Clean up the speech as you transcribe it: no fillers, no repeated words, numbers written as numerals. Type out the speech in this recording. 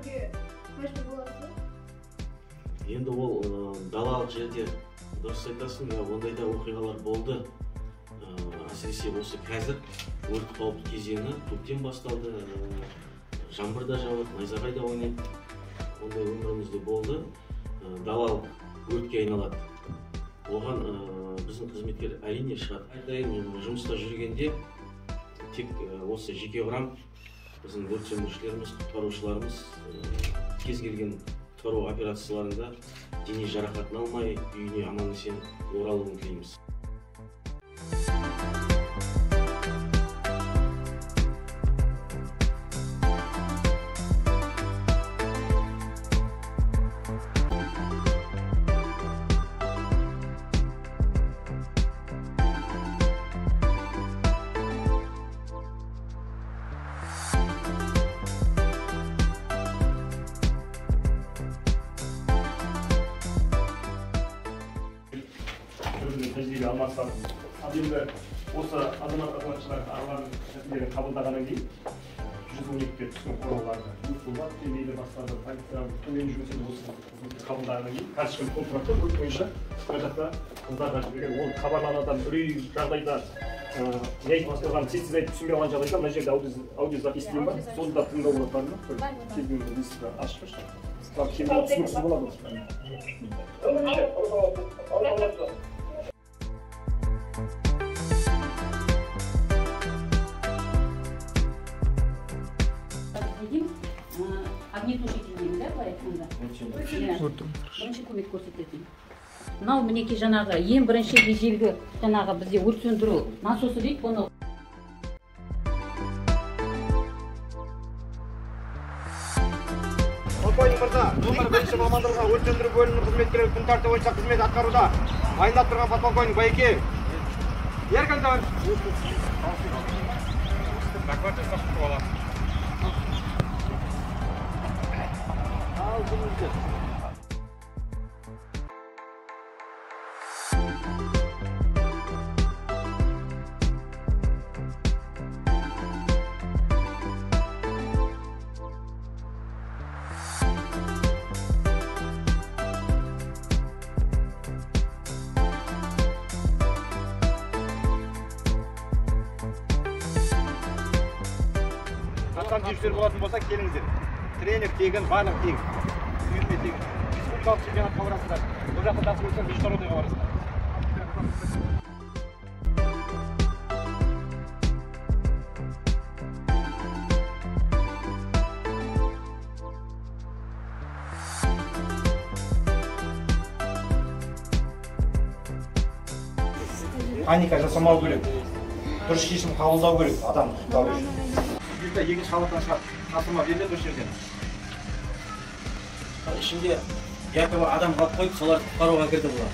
өткөрүүгө мажбур боласызбы? Енді ол далалық жерде дұрыс айтасың, ондай да оқиғалар болды. Әсіресе осы қазір өрт қауіпті кезеңі көктем басталды, жаңбыр да жауады, найзағай да ойнайды. Ондай өмірімізде болды. Далалық өртке айналады. Оған біздің қызметкер әрине шығады. Айтайын, жұмыста жүргенде тек осы жеке құрам, біздің өрт сөндірушілеріміз, құтқарушыларымыз кез келген құтқару операцияларында дене жарақатын алмай, үйіне аман-есен оралуын тілейміз. Тәжірибе алмасқан. Енді осы азаматшылар ағаларын мәселелерін қабылдағаннан кейін 112-ке түскен қоңырауларды өткізуге демейді бастады. Полиция төмен жүргізеді осы қабылдағаннан кейін кәсіпкер контракты өрт бойынша мына жақта қыздарға жіберген. Ол хабарланадан үрей жағдайда не айтып бастырған сіз айтып түсінбей қалған жағдайда мына жерде аудиозапись дейін бар. Соны да тыңдау болады ма? Келгенде есікті ашып шығады. Түсініксіз болады. Огнетушитель деймін, да, былай айтқанда? Бірінші көмек көрсететін. Мынау мінекей жаңағы ең бірінші ежелгі жаңағы бізде өрт сөндіру насосы дейді, бұны. Полковник мырза, номер 1 мамандырылған өрт сөндіру бөлімінің қызметкері күн тәртібі бойынша қызмет атқаруда. Дайындап тұрған подполковник Байекеев. Еркін товарищ. Доклад жасап тұрып алады. Қатқан жүрістер болатын болса, келіңіздер. Тренер тегін, барлық тегін. Үйірме тегін. Республикалық чемпионатқа барасыздар. Бұл жақта тасып өтсең, международныйға барасыздар. Паника жасамау керек. Дұрыс шешім қабылдау керек, адам құтқару үшін. Екінші қабаттан шығады, тасыма беріледі осы жерден. Ішінде якобы адам қалып қойып, соларды құтқаруға кірді бұлар.